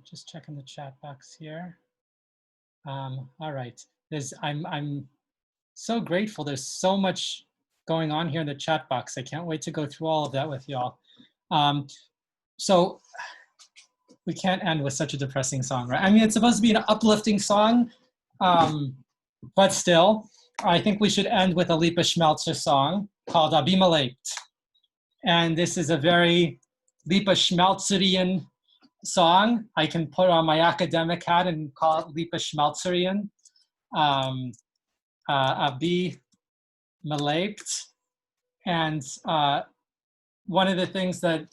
Just checking the chat box here. All right. I'm so grateful. There's so much going on here in the chat box. I can't wait to go through all of that with y'all. So we can't end with such a depressing song, right? I mean, it's supposed to be an uplifting song, but still, I think we should end with a Lipa Schmeltzer song called Abimelech. And this is a very Lipa Schmeltzerian song. I can put on my academic hat and call it Lipa Schmeltzerian. Abimelech. And one of the things that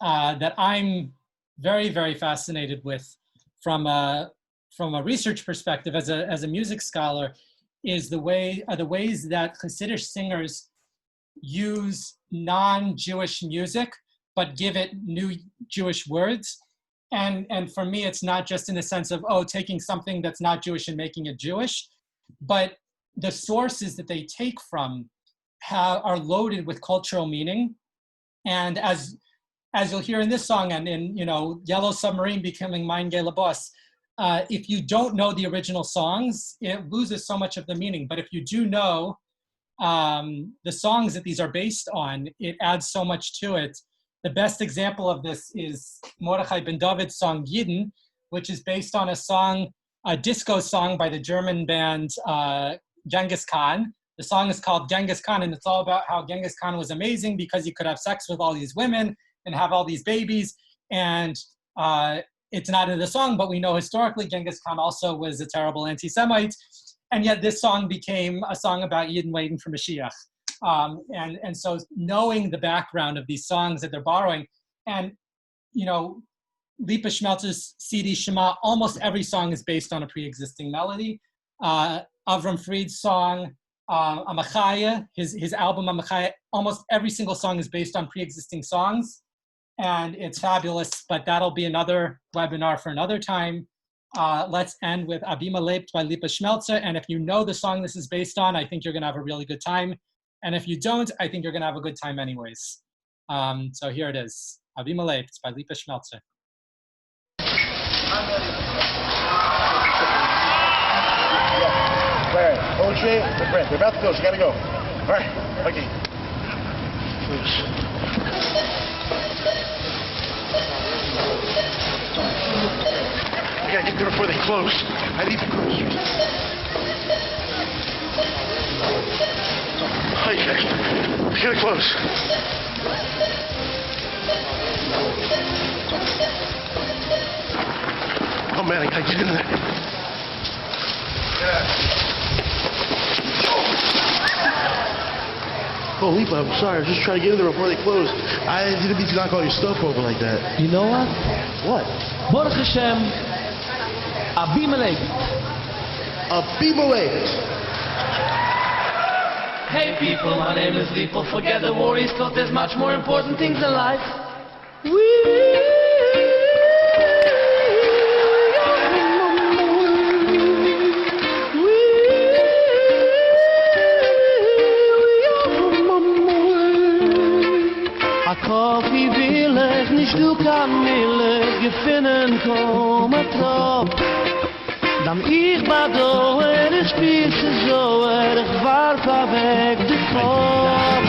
that I'm very, very fascinated with from a research perspective as a music scholar is the ways that Hasidic singers use non-Jewish music but give it new Jewish words. And for me, it's not just in the sense of, oh, taking something that's not Jewish and making it Jewish, but the sources that they take from are loaded with cultural meaning. And as you'll hear in this song and in, Yellow Submarine becoming Mein Gay Boss, if you don't know the original songs, it loses so much of the meaning. But if you do know the songs that these are based on, it adds so much to it. The best example of this is Mordechai ben David's song Yidden, which is based on a disco song by the German band Genghis Khan. The song is called Genghis Khan, and it's all about how Genghis Khan was amazing because he could have sex with all these women and have all these babies. And it's not in the song, but we know historically Genghis Khan also was a terrible anti-Semite. And yet this song became a song about Yidden waiting for Mashiach. And so knowing the background of these songs that they're borrowing, and Lipa Schmeltzer's CD Shema, almost every song is based on a pre-existing melody. Avram Fried's song Amachaya, his album Amachaya, almost every single song is based on pre-existing songs, and it's fabulous. But that'll be another webinar for another time. Let's end with Abimelech by Lipa Schmeltzer, and if you know the song this is based on, I think you're gonna have a really good time. And if you don't, I think you're going to have a good time anyways. So here it is. Abimelech by Lipa Schmeltzer. Larry, Oche, the friend. They're about to go. So you got to go. All right. Okay. I got to get there before they close. I need to close. Okay, it's getting close. Oh man, I gotta get in there. Oh, Lipa, I'm sorry. I was just trying to get in there before they closed. I didn't mean to knock all your stuff over like that. You know what? What? Baruch Hashem, Abimelech. Abimelech. Hey people, my name is Lipa. Forget the worries, cause there's much more important things in life. A coffee village, nicht du kann Milch gefinnen, komm a trop. Dan ich badoer, ich spiel sie so, ich warf weg de Kopf.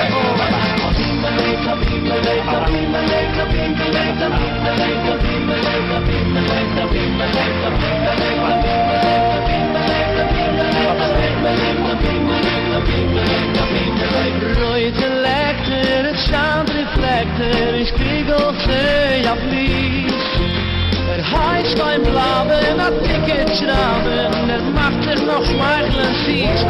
Royte Lektor, het Soundreflektor, ich krieg auch sehr auf Lies. Heiß beim Blaben, ein Ticket schrauben, macht sich noch schmeicheln, sieht's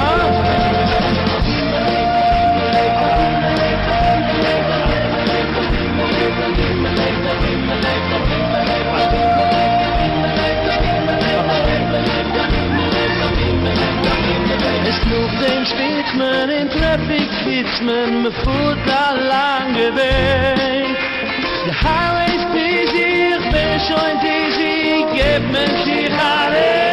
Es klug den Spitzmann in Traffic Fitzmann, me voert da lange Weg. The highway's busy, ich bin schon dizzy, gib mir Zigarette.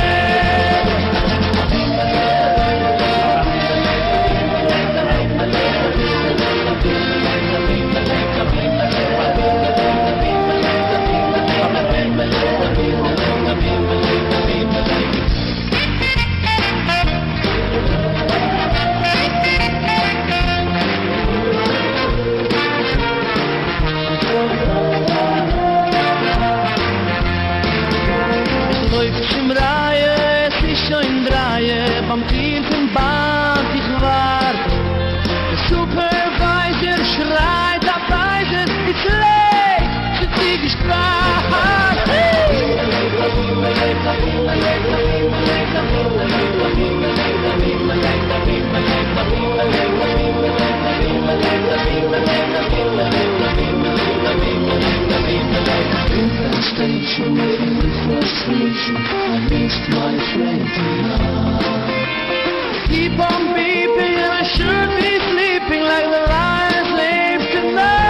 Station, feeling frustration, I missed my friend tonight. Keep on beeping and I should be sleeping like the lion sleeps tonight.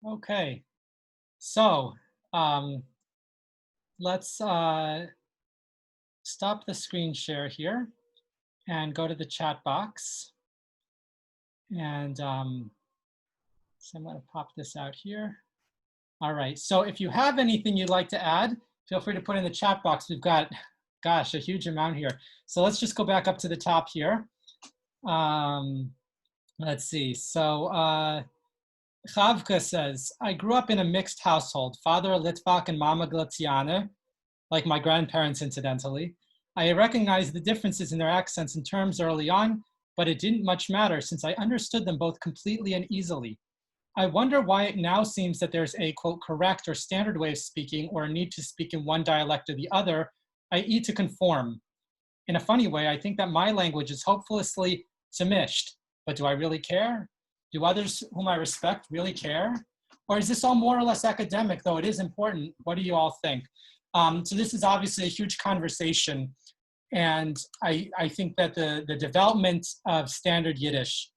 Okay, so let's stop the screen share here and go to the chat box. And so I'm going to pop this out here. All right, so if you have anything you'd like to add, feel free to put in the chat box. We've got, gosh, a huge amount here. So let's just go back up to the top here. Let's see, so Chavka says, I grew up in a mixed household, father a Litvak and mama Glaciana, like my grandparents incidentally. I recognized the differences in their accents and terms early on, but it didn't much matter since I understood them both completely and easily. I wonder why it now seems that there's a, quote, correct or standard way of speaking or a need to speak in one dialect or the other, i.e. to conform. In a funny way, I think that my language is hopelessly samished, but do I really care? Do others whom I respect really care? Or is this all more or less academic, though it is important? What do you all think? So this is obviously a huge conversation. And I think that the development of standard Yiddish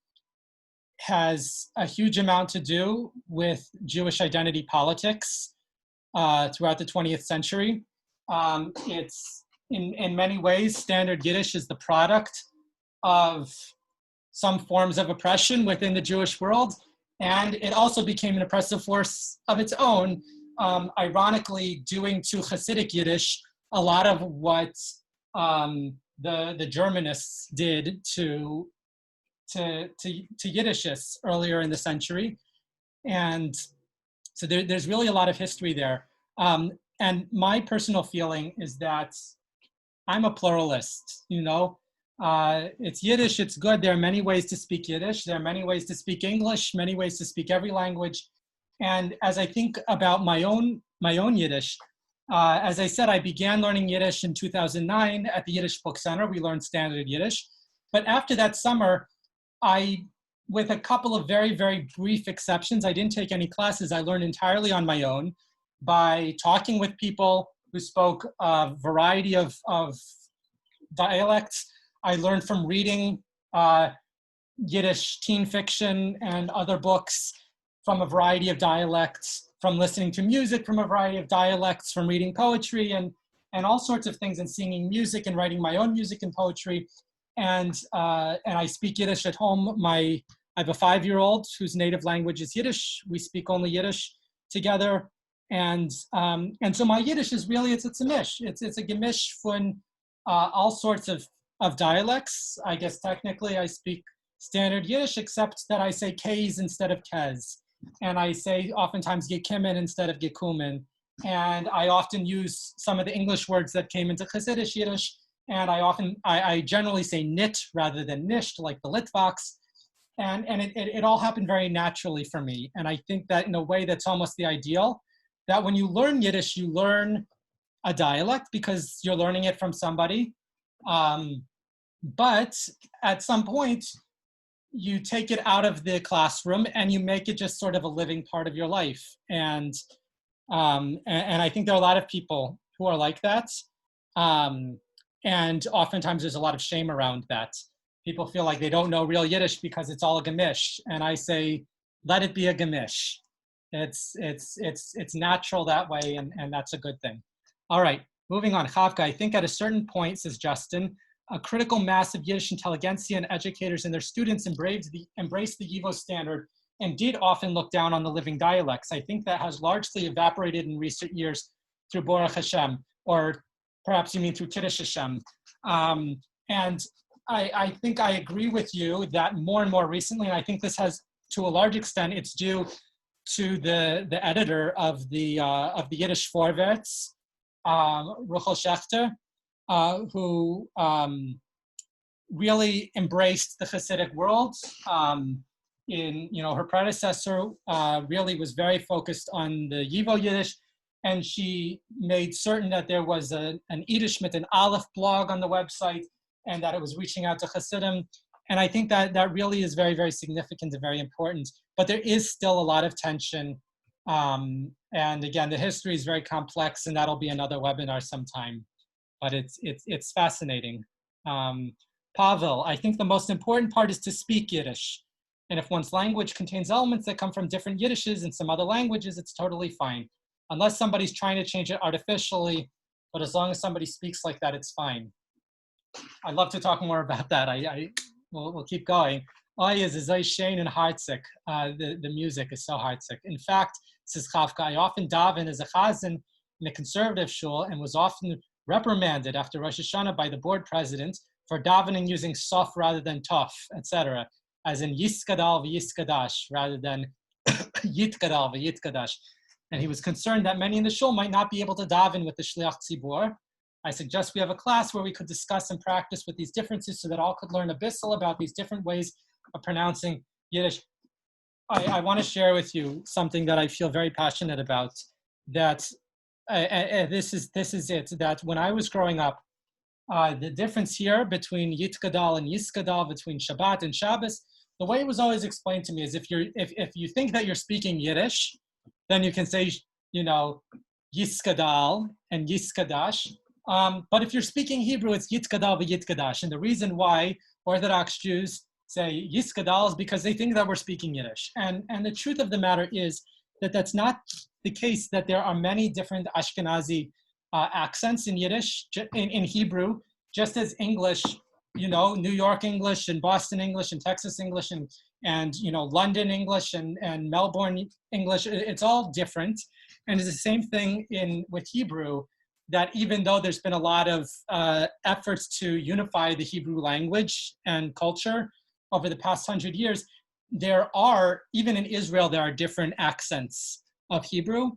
has a huge amount to do with Jewish identity politics throughout the 20th century. It's in many ways, standard Yiddish is the product of some forms of oppression within the Jewish world. And it also became an oppressive force of its own, ironically doing to Hasidic Yiddish a lot of what the Germanists did to Yiddishists earlier in the century. And so there's really a lot of history there. And my personal feeling is that I'm a pluralist, you know. It's Yiddish, it's good. There are many ways to speak Yiddish. There are many ways to speak English, many ways to speak every language. And as I think about my own Yiddish, as I said, I began learning Yiddish in 2009 at the Yiddish Book Center. We learned standard Yiddish. But after that summer, with a couple of very, very brief exceptions, I didn't take any classes. I learned entirely on my own by talking with people who spoke a variety of dialects. I learned from reading Yiddish teen fiction and other books from a variety of dialects, from listening to music from a variety of dialects, from reading poetry and all sorts of things, and singing music and writing my own music and poetry. And I speak Yiddish at home. I have a 5-year-old whose native language is Yiddish. We speak only Yiddish together. And so my Yiddish is really, it's a mish. It's a gemish from all sorts of dialects. I guess technically I speak standard Yiddish, except that I say K's instead of Kez. And I say oftentimes Gekimen instead of Gekumen. And I often use some of the English words that came into Chassidic Yiddish. And I generally say nit rather than nisht, like the Litvaks. And it all happened very naturally for me. And I think that in a way that's almost the ideal, that when you learn Yiddish, you learn a dialect because you're learning it from somebody. But at some point, you take it out of the classroom and you make it just sort of a living part of your life. And I think there are a lot of people who are like that. And oftentimes there's a lot of shame around that. People feel like they don't know real Yiddish because it's all a gemish. And I say, let it be a gemish. It's natural that way, and that's a good thing. All right, moving on. Chavka, I think at a certain point, says Justin, a critical mass of Yiddish intelligentsia and educators and their students embraced the YIVO standard and did often look down on the living dialects. I think that has largely evaporated in recent years through Baruch Hashem, or perhaps you mean through Kiddush Hashem. And I think I agree with you that more and more recently, and I think this has, to a large extent, it's due to the editor of the Yiddish Vorwärts, Ruchel Schechter, who really embraced the Hasidic world. Her predecessor really was very focused on the YIVO Yiddish, and she made certain that there was an Yiddish mit an Aleph blog on the website, and that it was reaching out to Hasidim. And I think that really is very, very significant and very important. But there is still a lot of tension. And again, the history is very complex, and that'll be another webinar sometime. But it's fascinating. Pavel, I think the most important part is to speak Yiddish. And if one's language contains elements that come from different Yiddishes and some other languages, it's totally fine. Unless somebody's trying to change it artificially, but as long as somebody speaks like that, it's fine. I'd love to talk more about that. We'll keep going. Is very shane and heartsick. The music is so heartsick. In fact, says Chavka, I often daven as a chazan in a conservative shul and was often reprimanded after Rosh Hashanah by the board president for davening using sof rather than tof, etc., as in yiskadal v'yiskadash rather than yitkadal v'yitkadash. And he was concerned that many in the shul might not be able to daven with the shliach tzibur. I suggest we have a class where we could discuss and practice with these differences so that all could learn a bissel about these different ways of pronouncing Yiddish. I want to share with you something that I feel very passionate about, that this is it, that when I was growing up, the difference here between Yitkadal and Yiskadal, between Shabbat and Shabbos, the way it was always explained to me is if you think that you're speaking Yiddish, then you can say, Yiskadal and Yiskadash. But if you're speaking Hebrew, it's Yitkadal v'Yitkadash. And the reason why Orthodox Jews say Yiskadal is because they think that we're speaking Yiddish. And the truth of the matter is that that's not the case, that there are many different Ashkenazi accents in Yiddish, in Hebrew, just as English, New York English and Boston English and Texas English and London English and Melbourne English, it's all different. And it's the same thing with Hebrew, that even though there's been a lot of efforts to unify the Hebrew language and culture over the past 100 years, even in Israel, there are different accents of Hebrew.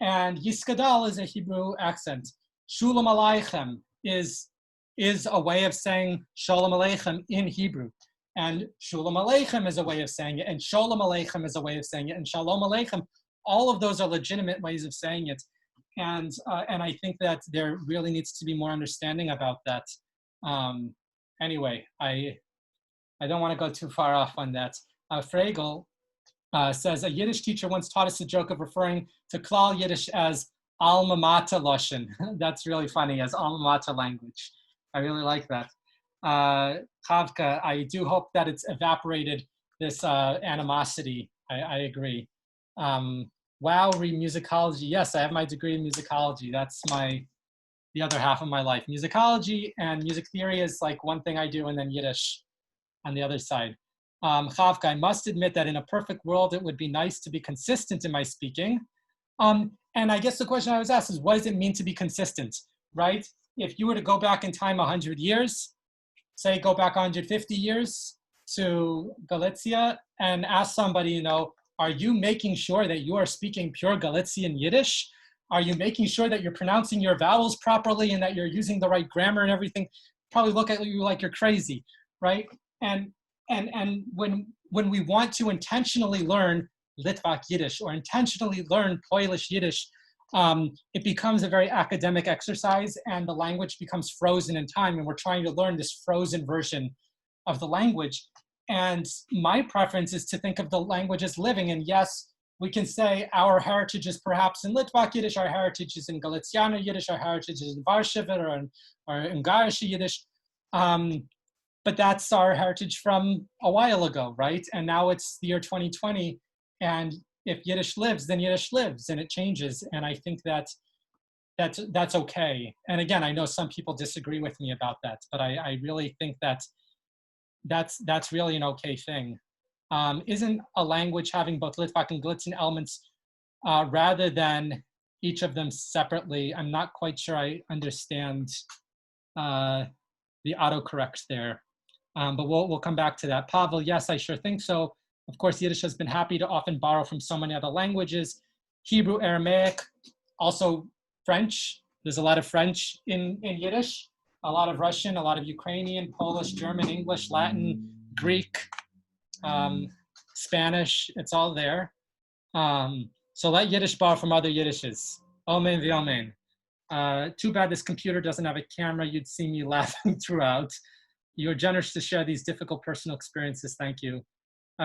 And Yiskadal is a Hebrew accent. Shulam Aleichem is is a way of saying Shalom Aleichem in Hebrew. And Shalom Aleichem is a way of saying it, and Shalom Aleichem is a way of saying it, and Shalom Aleichem. All of those are legitimate ways of saying it. And I think that there really needs to be more understanding about that. Anyway, I don't want to go too far off on that. Fregel says, a Yiddish teacher once taught us the joke of referring to Klal Yiddish as alma mater Lashon. That's really funny, as alma mater language. I really like that. Chavka, I do hope that it's evaporated, this animosity. I agree. Wow, musicology. Yes, I have my degree in musicology. That's the other half of my life. Musicology and music theory is like one thing I do, and then Yiddish on the other side. Chavka, I must admit that in a perfect world, it would be nice to be consistent in my speaking. And I guess the question I was asked is, what does it mean to be consistent, right? If you were to go back in time 100 years, say go back 150 years to Galicia and ask somebody, are you making sure that you are speaking pure Galician Yiddish? Are you making sure that you're pronouncing your vowels properly and that you're using the right grammar and everything? Probably look at you like you're crazy, right? And when we want to intentionally learn Litvak Yiddish or intentionally learn Polish Yiddish, it becomes a very academic exercise, and the language becomes frozen in time, and we're trying to learn this frozen version of the language. And my preference is to think of the language as living. And yes, we can say our heritage is perhaps in Litvak Yiddish, our heritage is in Galiciano Yiddish, our heritage is in Varshavir or in Ungarish Yiddish. But that's our heritage from a while ago, right? And now it's the year 2020. And if Yiddish lives, then Yiddish lives, and it changes. And I think that's okay. And again, I know some people disagree with me about that, but I really think that's really an okay thing. Isn't a language having both Litvak and Galician elements rather than each of them separately? I'm not quite sure I understand the autocorrect there, but we'll come back to that. Pavel, yes, I sure think so. Of course, Yiddish has been happy to often borrow from so many other languages. Hebrew, Aramaic, also French. There's a lot of French in Yiddish, a lot of Russian, a lot of Ukrainian, Polish, German, English, Latin, Greek, Spanish, it's all there. So let Yiddish borrow from other Yiddishes. Omen v'omen. Too bad this computer doesn't have a camera. You'd see me laughing throughout. You're generous to share these difficult personal experiences. Thank you.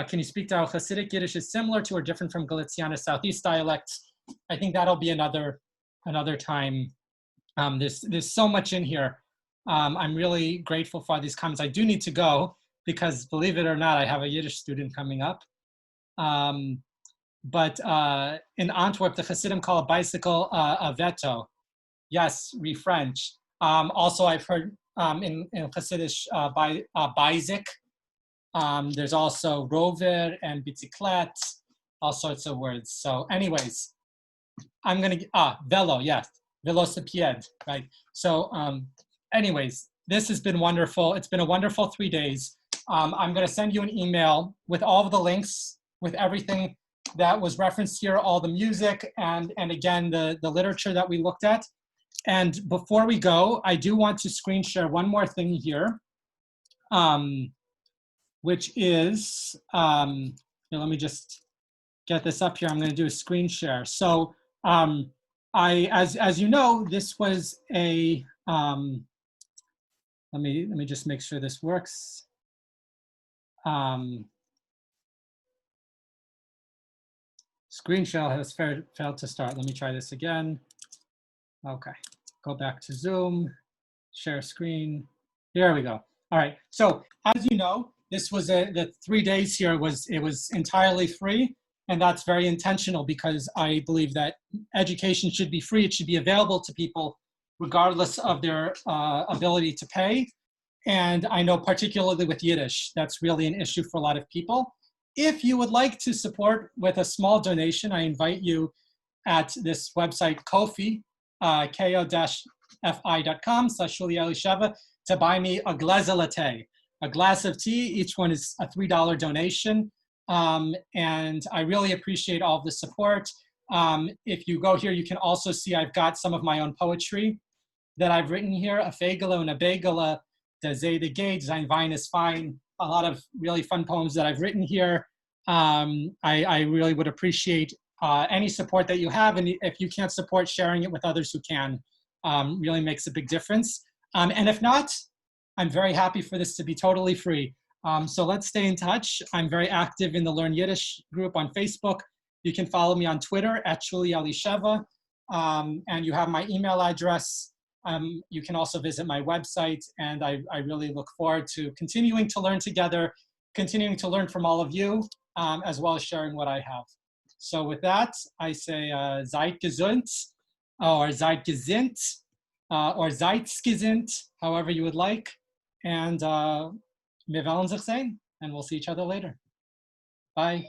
Can you speak to how Hasidic Yiddish is similar to or different from Galiciana Southeast dialects? I think that'll be another time. There's so much in here. I'm really grateful for these comments. I do need to go because, believe it or not, I have a Yiddish student coming up. But in Antwerp, the Hasidim call a bicycle a veto. Yes, French. Also, I've heard in Hasidic bizik. There's also rover and bicyclet, all sorts of words. So anyways, I'm going to, velo, yes, velocipied, right? So anyways, this has been wonderful. It's been a wonderful 3 days. I'm going to send you an email with all of the links, with everything that was referenced here, all the music, and again, the literature that we looked at. And before we go, I do want to screen share one more thing here, which is, let me just get this up here. I'm going to do a screen share. So as you know, this was a, let me just make sure this works. Screen share has failed to start. Let me try this again. Okay, go back to Zoom, share screen. Here we go. All right, so as you know, this was the 3 days here it was entirely free, and that's very intentional because I believe that education should be free. It should be available to people regardless of their ability to pay. And I know particularly with Yiddish, that's really an issue for a lot of people. If you would like to support with a small donation, I invite you at this website, Ko-fi, ko-fi.com/Shuli Elisheva, to buy me a glass of latte, a glass of tea. Each one is a $3 donation. And I really appreciate all of the support. If you go here, you can also see I've got some of my own poetry that I've written here, a Fegele and a Begele, the Zede Gate, Sein Wein is Fine, a lot of really fun poems that I've written here. I really would appreciate any support that you have, and if you can't support, sharing it with others who can really makes a big difference. And if not, I'm very happy for this to be totally free. So let's stay in touch. I'm very active in the Learn Yiddish group on Facebook. You can follow me on Twitter at Shuli Elisheva, and you have my email address. You can also visit my website, and I really look forward to continuing to learn together, continuing to learn from all of you, as well as sharing what I have. So with that, I say seid gesund, or seid gesinnt, or seid gesinnt, however you would like. And wir wollen sich sehen, and we'll see each other later. Bye.